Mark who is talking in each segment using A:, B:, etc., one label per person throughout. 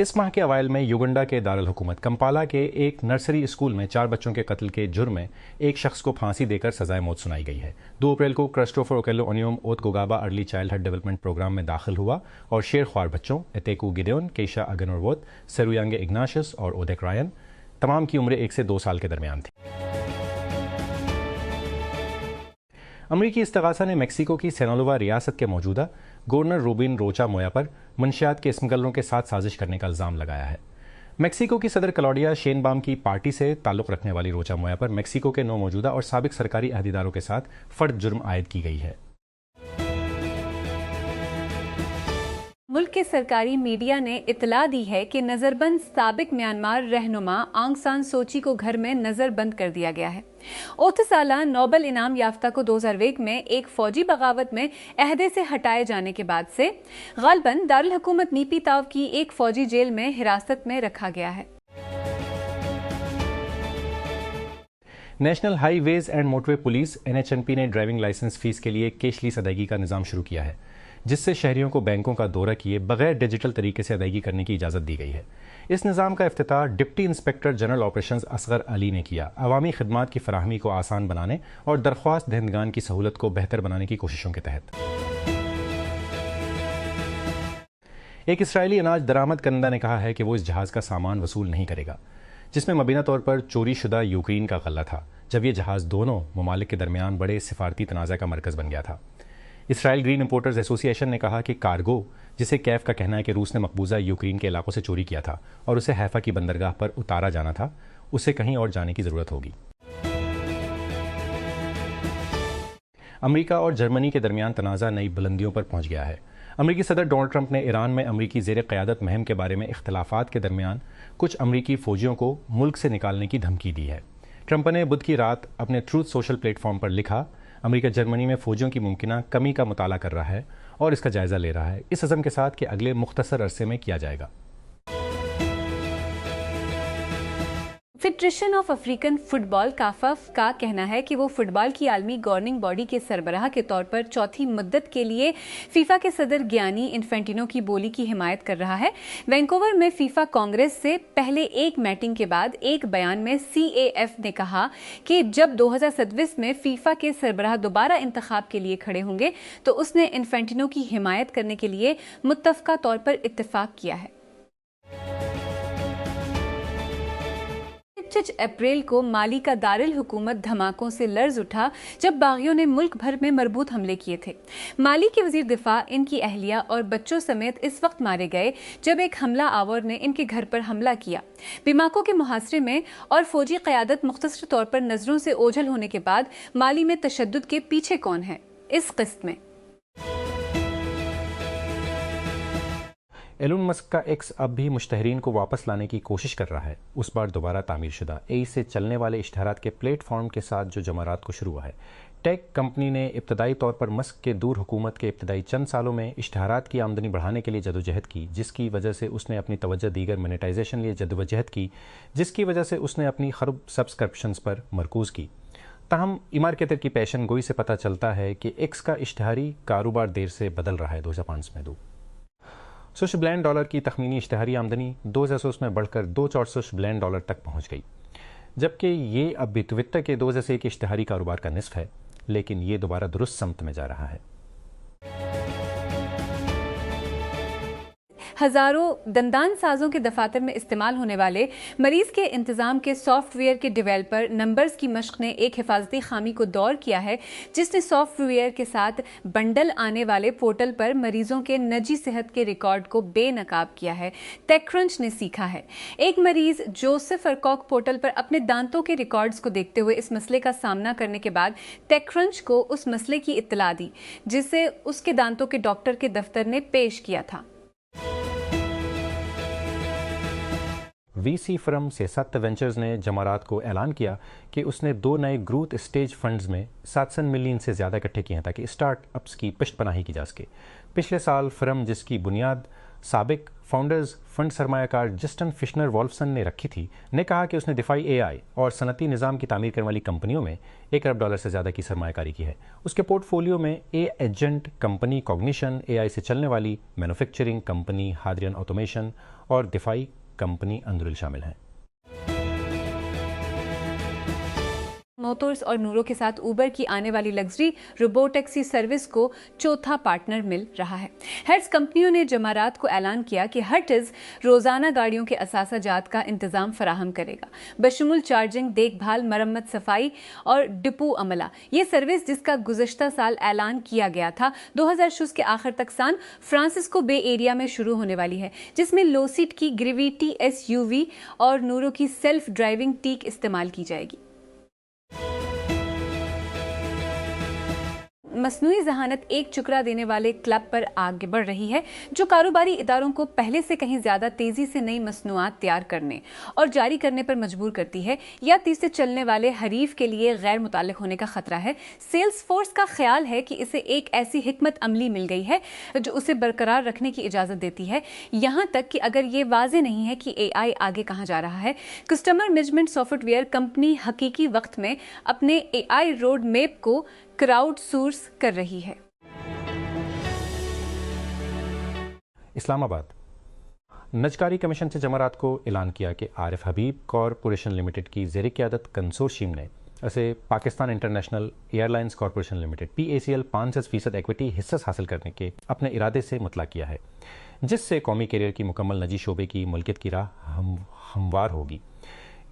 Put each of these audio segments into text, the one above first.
A: इस माह के अवाइल में युगंडा के दारुल हुकूमत कंपाला के एक नर्सरी स्कूल में 4 बच्चों के कत्ल के जुर्म में एक शख्स को फांसी देकर सजाए मौत सुनाई गई है। 2 अप्रैल को क्रिस्टोफर ओकेलो ओनियोम ओत गोगाबा अर्ली चाइल्डहुड डेवलपमेंट प्रोग्राम में दाखिल हुआ और शेर ख्वार बच्चों एतेकू गिदेओन, केशा अगनोरवोत, सेरुयांगे इग्नाशियस और ओदेक रायन तमाम की उम्र 1 से 2 साल के दरमियान थी। अमरीकी इस्तगासा ने मेक्सिको की सिनालोवा रियासत के मौजूदा गवर्नर रूबिन रोचा मोया पर मंशियात के स्मगलरों के साथ साजिश करने का इल्ज़ाम लगाया है। मेक्सिको की सदर क्लॉडिया शेनबाम की पार्टी से ताल्लुक़ रखने वाली रोचा मोया पर मेक्सिको के 9 मौजूदा और साबिक सरकारी अहदेदारों के साथ फर्द जुर्म आयद की गई है।
B: मुल्क के सरकारी मीडिया ने इतला दी है कि नज़रबंद साबिक म्यांमार रहनुमा आंग सान सूची को घर में नज़रबंद कर दिया गया है। 30 साला नोबेल इनाम याफ्ता को 2001 में एक फौजी बगावत में अहदे से हटाए जाने के बाद से गालबन दारुल हुकूमत नीपी ताव की एक फौजी जेल में हिरासत में रखा गया है।
A: National highways and motorway police NHNP ने ड्राइविंग लाइसेंस फीस के लिए कैशलेस अदायगी का निज़ाम शुरू किया है, जिससे शहरियों को बैंकों का दौरा किए बगैर डिजिटल तरीके से अदायगी करने की इजाज़त दी गई है। इस निज़ाम का इफ्तिताह deputy inspector general operations Asgar Ali ने किया। अवामी खिदमात की फराहमी को आसान बनाने और दरख्वास्त दहंदगान की सहूलत को बेहतर बनाने की कोशिशों के तहत। एक इसराइली अनाज दरामद करंदा ने कहा है कि वो इस जहाज़ का सामान वसूल नहीं करेगा, जिसमें मबीना तौर पर चोरी शुदा यूक्रेन का गल्ला था, जब यह जहाज़ दोनों ममालिक के दरमियान बड़े सिफारती तनाज़ा का मरकज़ बन गया था। इसराइल ग्रीन इंपोर्टर्स एसोसिएशन ने कहा कि कार्गो, जिसे कैफ का कहना है कि रूस ने मकबूजा यूक्रेन के इलाकों से चोरी किया था और उसे हैफा की बंदरगाह पर उतारा जाना था, उसे कहीं और जाने की ज़रूरत होगी। अमेरिका और जर्मनी के दरमियान तनाज़ा नई बुलंदियों पर पहुंच गया है। अमेरिकी सदर डोनाल्ड ट्रंप ने ईरान में अमेरिकी ज़ेर क़यादत मुहिम के बारे में इख्तलाफात के दरमियान कुछ अमेरिकी फ़ौजियों को मुल्क से निकालने की धमकी दी है। ट्रंप ने बुध की रात अपने ट्रूथ सोशल प्लेटफॉर्म पर लिखा, अमेरिका जर्मनी में फ़ौजियों की मुमकिना कमी का मुताला कर रहा है और इसका जायज़ा ले रहा है, इस अज़म के साथ कि अगले मुख्तसर अरसे में किया जाएगा।
B: फेडरेशन ऑफ अफ्रीकन फुटबॉल काफाफ का कहना है कि वो फुटबॉल की आलमी गवर्निंग बॉडी के सरबराह के तौर पर चौथी मुद्दत के लिए फीफा के सदर गियानी इन्फेंटिनो की बोली की हिमायत कर रहा है। वैंकूवर में फीफा कांग्रेस से पहले एक मीटिंग के बाद एक बयान में CAF ने कहा कि जब 2027 में फीफा के सरबराह दोबारा इंतखाब के लिए खड़े होंगे तो उसने इन्फेंटिनो की हिमायत करने के लिए मुत्तफ़क़ा तौर पर इत्तेफाक किया है। 25 अप्रैल को माली का दारुल हुकूमत धमाकों से लर्ज उठा जब बागियों ने मुल्क भर में मरबूत हमले किए थे। माली के वजीर दिफा, इनकी अहलिया और बच्चों समेत इस वक्त मारे गए जब एक हमला आवर ने इनके घर पर हमला किया। बिमाको के मुहासरे में और फौजी क़यादत मुख्तसर तौर पर नजरों से ओझल होने के बाद माली में तशद्दुद के पीछे कौन है, इस किस्त में।
A: एलन मस्क का एक्स अब भी मुश्तहरीन को वापस लाने की कोशिश कर रहा है, उस बार दोबारा तामीर शुदा AI से चलने वाले इश्तहारात के प्लेटफॉर्म के साथ जो जमारात को शुरू हुआ है। टेक कंपनी ने इब्तदाई तौर पर मस्क के दूर हुकूमत के इब्तदाई चंद सालों में इश्तहारात की आमदनी बढ़ाने के लिए जदोजहद की, जिसकी वजह से उसने अपनी तवज्जो दीगर मोनेटाइजेशन लिए जदोजहद की, जिसकी वजह से उसने अपनी खरब सब्सक्रिप्शंस पर मरकूज़ की। ताहम इमार केतर की पेशन गोई से पता चलता है कि एक्स का इश्तहारी कारोबार देर से बदल रहा है। 2005 में $100 बिलियन की तखमीनी इश्तहारी आमदनी 2020 में बढ़कर $240 बिलियन तक पहुंच गई, जबकि ये अब भी वित्त के 2001 के इश्तहारी कारोबार का निस्फ है, लेकिन ये दोबारा दुरुस्त समत में जा रहा है।
B: हजारों दंदान साजों के दफातर में इस्तेमाल होने वाले मरीज के इंतजाम के सॉफ्टवेयर के डेवलपर नंबर्स की मश्क ने एक हिफाजती खामी को दौर किया है, जिसने सॉफ्टवेयर के साथ बंडल आने वाले पोर्टल पर मरीजों के निजी सेहत के रिकॉर्ड को बेनकाब किया है। टेकक्रंच ने सीखा है। एक मरीज जोसेफ अरकॉक पोर्टल पर अपने दांतों के रिकॉर्ड्स को देखते हुए इस मसले का सामना करने के बाद टेकक्रंच को उस मसले की इत्तला दी, जिसे उसके दांतों के डॉक्टर के दफ्तर ने पेश किया था।
A: VC फर्म सेसत वेंचर्स ने जमारात को ऐलान किया कि उसने 2 नए ग्रोथ स्टेज फंड्स में 700 मिलियन से ज़्यादा इकट्ठे किए हैं ताकि स्टार्टअप्स की पनाही की जा सके। पिछले साल फर्म, जिसकी बुनियाद साबिक फाउंडर्स फंड सरमायाकार जस्टिन फिशनर वॉल्फसन ने रखी थी, ने कहा कि उसने दिफाई AI और सनती निज़ाम की तामीर करने वाली कंपनियों में $1 अरब से ज़्यादा की सरमायाकारी की है। उसके पोर्टफोलियो में एजेंट कंपनी कॉग्निशन, AI से चलने वाली मैन्युफैक्चरिंग कंपनी हादरियन ऑटोमेशन और दिफाई कंपनी अंदरुल शामिल हैं।
B: मोटर्स और नूरो के साथ उबर की आने वाली लग्जरी रोबोटैक्सी सर्विस को चौथा पार्टनर मिल रहा है। हर्ट्ज कंपनियों ने जमारात को ऐलान किया कि हर्ट्ज रोजाना गाड़ियों के असासा जात का इंतजाम फराहम करेगा, बशमुल चार्जिंग, देखभाल, मरम्मत, सफाई और डिपो अमला। ये सर्विस, जिसका गुज़श्ता साल ऐलान किया गया था, 2020 के आखिर तक सान फ्रांसिस्को बे एरिया में शुरू होने वाली है, जिसमें लोसिट की ग्रेविटी SUV और नूरो की सेल्फ ड्राइविंग टीक इस्तेमाल की जाएगी। मसनूई जहानत एक चुकरा देने वाले क्लब पर आगे बढ़ रही है, जो कारोबारी इदारों को पहले से कहीं ज्यादा तेजी से नई मसनूआत तैयार करने और जारी करने पर मजबूर करती है, या तेज से चलने वाले हरीफ के लिए गैर मुताल्लिक होने का खतरा है। सेल्स फोर्स का ख्याल है कि इसे एक ऐसी हिकमत अमली मिल गई है जो उसे बरकरार रखने की इजाजत देती है, यहां तक कि अगर ये वाजे नहीं है कि AI आगे कहां जा रहा है। कस्टमर मैनेजमेंट सॉफ्टवेयर कंपनी हकीकी वक्त में अपने AI रोड मैप को क्राउड सोर्स कर रही है।
A: इस्लामाबाद नजकारी कमीशन से जमारात को ऐलान किया कि आरिफ हबीब कॉरपोरेशन लिमिटेड की ज़ेर क़यादत कंसोर्शियम ने ऐसे Pakistan international airlines corporation limited PACL 5% equity हिस्सा हासिल करने के अपने इरादे से मुतला किया है, जिससे कौमी कैरियर की मुकम्मल निजी शोबे की मुल्कियत की राह हमवार होगी।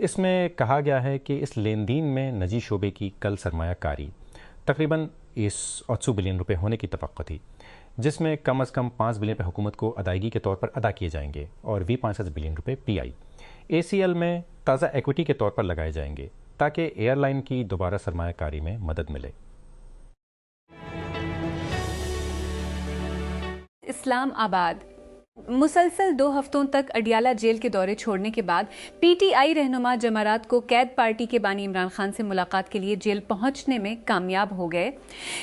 A: इसमें कहा गया है कि इस लेन देन में निजी शोबे की कल सरमायाकारी तकरीबन 80 बिलियन रुपए होने की तवक्को थी, जिसमें कम अज़ कम 5 बिलियन रुपए हुकूमत को अदायगी के तौर पर अदा किए जाएंगे और 5 बिलियन रुपए PIACL में ताज़ा इक्विटी के तौर पर लगाए जाएंगे, ताकि एयरलाइन की दोबारा सरमायाकारी में मदद मिले।
B: इस्लामाबाद मुसलसल 2 हफ्तों तक अडियाला जेल के दौरे छोड़ने के बाद PTI रहनुमा जमारात को कैद पार्टी के बानी इमरान खान से मुलाकात के लिए जेल पहुंचने में कामयाब हो गए,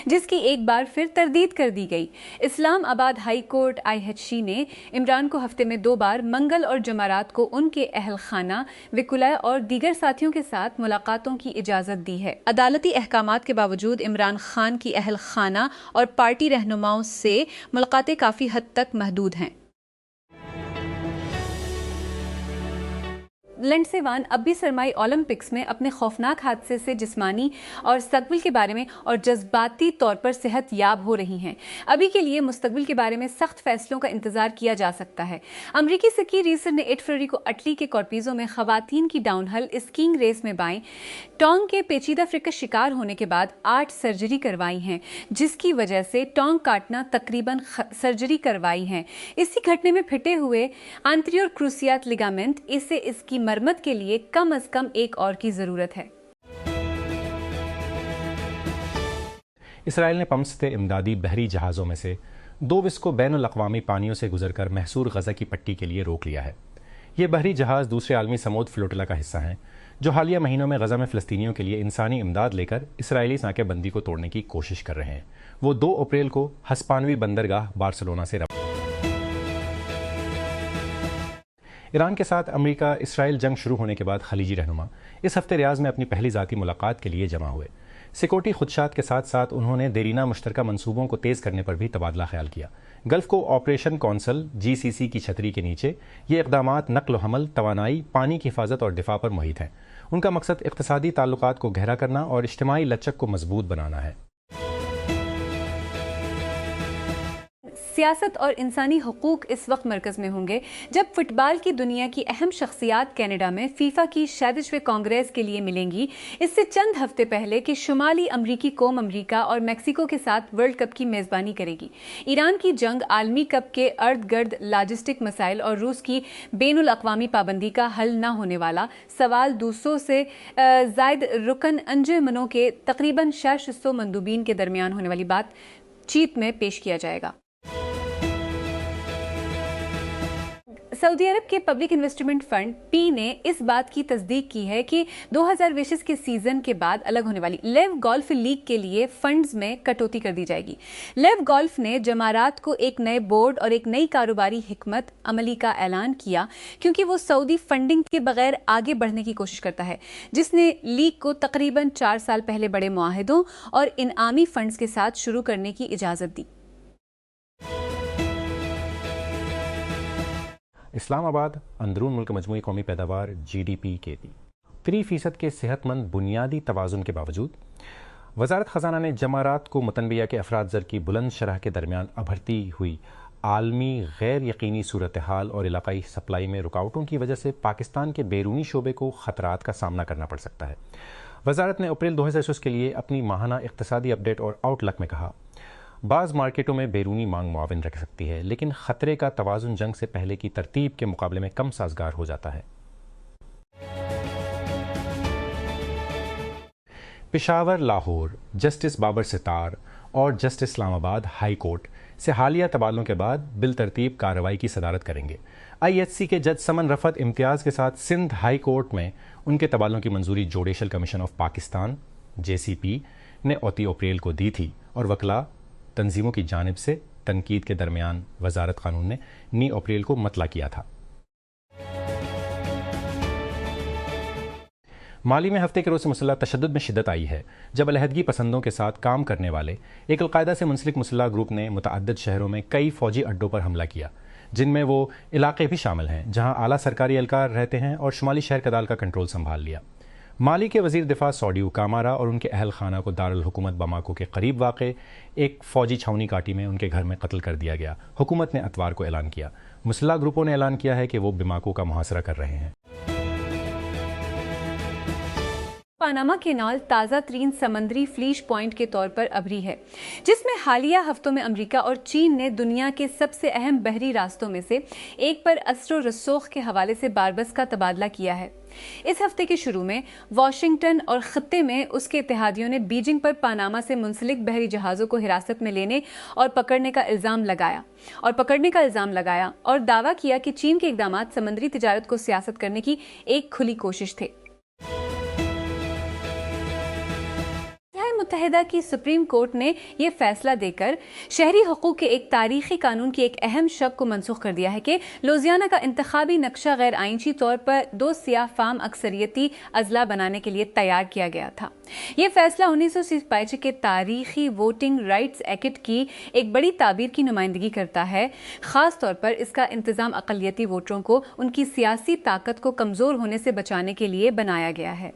B: जिसकी एक बार फिर तरदीद कर दी गई। इस्लामाबाद हाई कोर्ट IHC ने इमरान को हफ्ते में 2 बार मंगल और जमारात को उनके अहल खाना, विकुला और दीगर साथियों के साथ मुलाकातों की इजाज़त दी है। अदालती अहकामात के बावजूद इमरान खान की अहल खाना और पार्टी रहनुमाओं से मुलाकातें काफ़ी हद तक महदूद हैं। लंडसेवान अब भी सरमाई ओलंपिक्स में अपने खौफनाक हादसे से जिस्मानी और मुस्तकबिल के बारे में और जज्बाती तौर पर सेहत याब हो रही हैं। अभी के लिए मुस्तकबिल के बारे में सख्त फैसलों का इंतजार किया जा सकता है। अमरीकी स्की रेसर ने 8 फरवरी को अटली के कॉर्पिजो में खवातीन की डाउनहिल स्कीइंग रेस में बाएं टोंग के पेचीदा फ्रिक्स शिकार होने के बाद 8 सर्जरी करवाई हैं, जिसकी वजह से टोंग काटना तकरीबन सर्जरी करवाई हैं। इसी घटने में फिटे हुए एंटीरियर क्रूसियात लिगामेंट, इसे इसकी मरम्मत के लिए कम अज कम एक और की जरूरत है।
A: इसराइल ने पमसते इमदादी बहरी जहाज़ों में से 2 विस्को बैनुल अक़वामी पानियों से गुजरकर महसूर गज़ा की पट्टी के लिए रोक लिया है। ये बहरी जहाज़ दूसरे आलमी समूद फ्लोटिला का हिस्सा हैं, जो हालिया महीनों में गज़ा में फ़लस्तीनियों के लिए इंसानी इमदाद लेकर इसराइली नाकेबंदी को तोड़ने की कोशिश कर रहे हैं। वो 2 अप्रैल को हस्पानवी बंदरगाह बार्सिलोना से ईरान के साथ अमेरिका इसराइल जंग शुरू होने के बाद खलीजी रहनुमा इस हफ्ते रियाज में अपनी पहली ज़ाती मुलाकात के लिए जमा हुए। सिक्योरिटी खुदशात के साथ साथ उन्होंने देरीना मुश्तरका मंसूबों को तेज़ करने पर भी तबादला ख्याल किया। गल्फ को ऑपरेशन कौंसल GCC की छतरी के नीचे ये इक़दामात नक्ल व हमल, तवानाई, पानी की हिफाजत और दिफा पर मुहित हैं। उनका मकसद इक़्तिसादी ताल्लुकात को गहरा करना और इज्तिमाई लचक को मजबूत बनाना है।
B: सियासत और इंसानी हुकूक इस वक्त मरकज में होंगे जब फुटबॉल की दुनिया की अहम शख्सियात कनाडा में फीफा की 46वें कांग्रेस के लिए मिलेंगी। इससे चंद हफ्ते पहले कि शुमाली अमरीकी कौम अमरीका और मैक्सिको के साथ वर्ल्ड कप की मेज़बानी करेगी। ईरान की जंग, आलमी कप के अर्द गिर्द लॉजिस्टिक मसाइल और रूस की बैनुल अक़वामी पाबंदी का हल न होने वाला सवाल 200 से ज़ायद रुकन अंजुमनों के तकरीबन 600 मंदूबीन के दरमियान होने वाली बातचीत में पेश किया जाएगा। सऊदी अरब के पब्लिक इन्वेस्टमेंट फंड P ने इस बात की तस्दीक की है कि 2020 के सीजन के बाद अलग होने वाली लेव गोल्फ लीग के लिए फंड्स में कटौती कर दी जाएगी। लेव गोल्फ ने जमारात को एक नए बोर्ड और एक नई कारोबारी हिकमत अमली का ऐलान किया, क्योंकि वो सऊदी फंडिंग के बगैर आगे बढ़ने की कोशिश करता है, जिसने लीग को तकरीबन 4 साल पहले बड़े मुआहिदों और इनामी फंड्स के साथ शुरू करने की इजाज़त दी।
A: इस्लामाबाद अंदरून मुल्क मजमूई कौमी पैदावार GDP के 3% के सेहतमंद बुनियादी तवाज़ुन के बावजूद वजारत ख़जाना ने जमारात को मुतनबिया के अफराद ज़र की बुलंद शरह के दरमियान अभरती हुई आलमी गैर यकीनी सूरत हाल और इलाकाई सप्लाई में रुकावटों की वजह से पाकिस्तान के बैरूनी शोबे को ख़तरात का सामना करना पड़ सकता है। वजारत ने अप्रैल 2021 के लिए अपनी माहाना इक़्तिसादी अपडेट और आउटलुक में कहा, बाज़ मार्केटों में बैरूनी मांग मुआविन रख सकती है, लेकिन ख़तरे का तवाज़ुन जंग से पहले की तरतीब के मुकाबले में कम साजगार हो जाता है। पेशावर लाहौर जस्टिस बाबर सितार और जस्टिस इस्लामाबाद हाई कोर्ट से हालिया तबादलों के बाद बिल तरतीब कार्रवाई की सदारत करेंगे। IHC के जज समन रफ़त इम्तियाज़ के साथ सिंध हाई कोर्ट में उनके तबादलों की मंजूरी judicial commission of Pakistan JCP ने 29 अप्रैल को दी थी और वकला तंजीमों की जानिब से तनकीद के दरमियान वजारत कानून ने 9 अप्रैल को मतला किया था। माली में हफ्ते के रोज़ से मुसल्लह तशद्दुद में शिद्दत आई है, जब अलहदगी पसंदों के साथ काम करने वाले एक अलकायदा से मुंसलिक मुसल्लह ग्रुप ने मुतअद्दिद शहरों में कई फ़ौजी अड्डों पर हमला किया, जिनमें वो इलाके भी शामिल हैं जहां आला सरकारी एहलकार रहते हैं, और शुमाली शहर कदाल का कंट्रोल संभाल लिया। माली के वज़ीर दिफा सौडियू कामारा और उनके अहल खाना को दारुल हुकूमत बमाको के करीब वाक़े एक फ़ौजी छावनी काटी में उनके घर में कत्ल कर दिया गया। हुकूमत ने अतवार को ऐलान किया। मुसल्लह ग्रुपों ने ऐलान किया है कि वो बमाको का मुहासरा कर रहे हैं।
B: पानामा कैनाल ताज़ा तरीन समंदरी फ्लीश पॉइंट के तौर पर अभरी है, जिसमें हालिया हफ्तों में अमेरिका और चीन ने दुनिया के सबसे अहम बहरी रास्तों में से एक पर असर रसूख के हवाले से बारबस का तबादला किया है। इस हफ्ते के शुरू में वाशिंगटन और खत्ते में उसके इत्तेहादियों ने बीजिंग पर पानामा से मुंसलिक बहरी जहाज़ों को हिरासत में लेने और पकड़ने का इल्ज़ाम लगाया और दावा किया कि चीन के इक़दामात समंदरी तिजारत को सियासत करने की एक खुली कोशिश थे। मुत्तहिदा की सुप्रीम कोर्ट ने यह फैसला देकर शहरी हकूक के एक तारीखी कानून की एक अहम शक को मनसूख कर दिया है कि लुजियाना का इंतखाबी नक्शा गैर आइनी तौर पर 2 सियाह फाम अक्सरियती अजला बनाने के लिए तैयार किया गया था। यह फैसला 1965 के तारीखी वोटिंग राइट्स एक्ट की एक बड़ी ताबीर की नुमाइंदगी करता है। खास तौर पर इसका इंतजाम अक़लियती वोटरों को उनकी सियासी ताकत को कमज़ोर होने से बचाने के लिए बनाया गया है।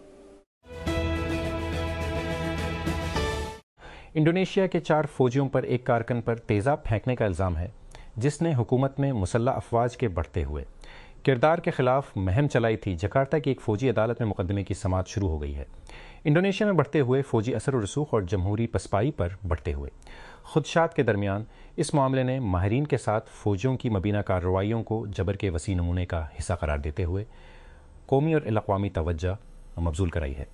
A: इंडोनेशिया के 4 फौजियों पर एक कारकन पर तेज़ाब फेंकने का इल्ज़ाम है, जिसने हुकूमत में मुसल्लह अफवाज के बढ़ते हुए किरदार के खिलाफ मुहिम चलाई थी। जकार्ता की एक फ़ौजी अदालत में मुकदमे की समाअत शुरू हो गई है। इंडोनेशिया में बढ़ते हुए फ़ौजी असर व रसूख और जमहूरी पसपाई पर बढ़ते हुए खुदशात के दरमियान इस मामले ने माहिरीन के साथ फ़ौजियों की मबीना कार्रवाइयों को जबर के वसी नमूने का हिस्सा करार देते हुए कौमी और इलाक़वामी तवज्जो मबजूल कराई है।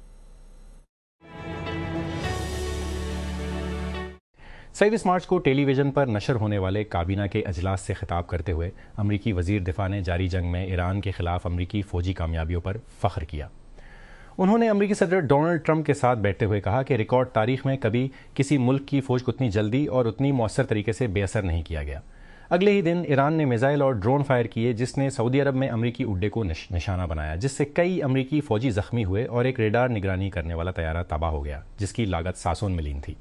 A: 27 मार्च को टेलीविज़न पर नशर होने वाले काबीना के अजलास से खिताब करते हुए अमरीकी वज़ीर दिफा ने जारी जंग में ईरान के ख़िलाफ़ अमरीकी फ़ौजी कामयाबियों पर फ़ख्र किया। उन्होंने अमरीकी सदर डोनाल्ड ट्रंप के साथ बैठते हुए कहा कि रिकॉर्ड तारीख में कभी किसी मुल्क की फ़ौज को उतनी जल्दी और उतनी मौसर तरीके से बेअसर नहीं किया गया। अगले ही दिन ईरान ने मिसाइल और ड्रोन फायर किए, जिसने सऊदी अरब में अमरीकी उड्डे को निशाना बनाया, जिससे कई अमरीकी फ़ौजी ज़ख्मी हुए और एक रेडार निगरानी करने वाला तैयारा तबाह हो गया, जिसकी लागत $700 मिलियन थी।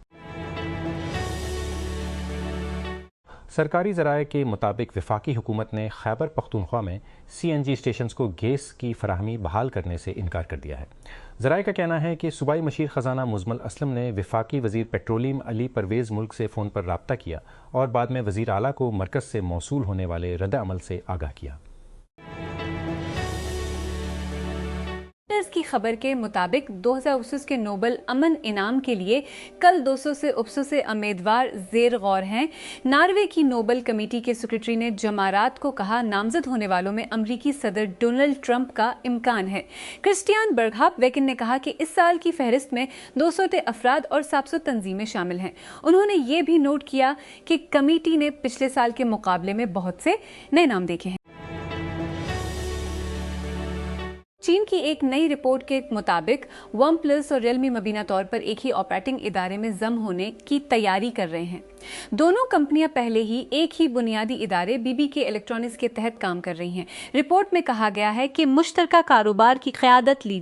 A: सरकारी ज़राए के मुताबिक वफाकी हुकूमत ने खैबर पख्तूनख्वा में CNG स्टेशंस को गैस की फराहमी बहाल करने से इनकार कर दिया है। ज़राए का कहना है कि सूबाई मशीर ख़जाना मुज़म्मल असलम ने वफाकी वज़ीर पेट्रोलियम अली परवेज़ मुल्क से फ़ोन पर रब्ता किया और बाद में वज़ीर आला को मरकज़ से मौसूल होने वाले रद्द अमल से आगाह किया।
B: की खबर के मुताबिक 2021 के नोबल अमन इनाम के लिए कल 200 से उपसों से उम्मीदवार ज़ेर गौर हैं। नार्वे की नोबल कमेटी के सेक्रेटरी ने जमारात को कहा, नामजद होने वालों में अमरीकी सदर डोनाल्ड ट्रंप का इम्कान है। क्रिस्टियान बर्गहाप वेकिन ने कहा कि इस साल की फहरिस्त में 200 अफराद और 700 तंजीमें शामिल हैं। उन्होंने ये भी नोट किया कि कमेटी ने पिछले साल के मुकाबले में बहुत से नए नाम देखे हैं। चीन की एक नई रिपोर्ट के मुताबिक वन प्लस और रियलमी मुबीना तौर पर एक ही ऑपरेटिंग इदारे में जम होने की तैयारी कर रहे हैं। दोनों कंपनियां पहले ही एक ही बुनियादी इदारे BBK इलेक्ट्रॉनिक्स के तहत काम कर रही हैं। रिपोर्ट में कहा गया है कि मुश्तरका कारोबार की क़यादत ली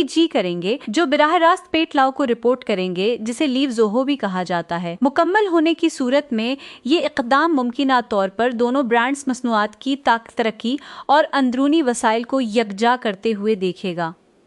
B: जी करेंगे, जो बिराह रास्त पेट लाओ को रिपोर्ट करेंगे, जिसे लीव जोहो भी कहा जाता है। मुकम्मल होने की सूरत में ये इक़दाम मुमकिना तौर पर दोनों ब्रांड्स मसनूआत की तरक्की और अंदरूनी वसाइल को यकजा करते हुए देखेगा।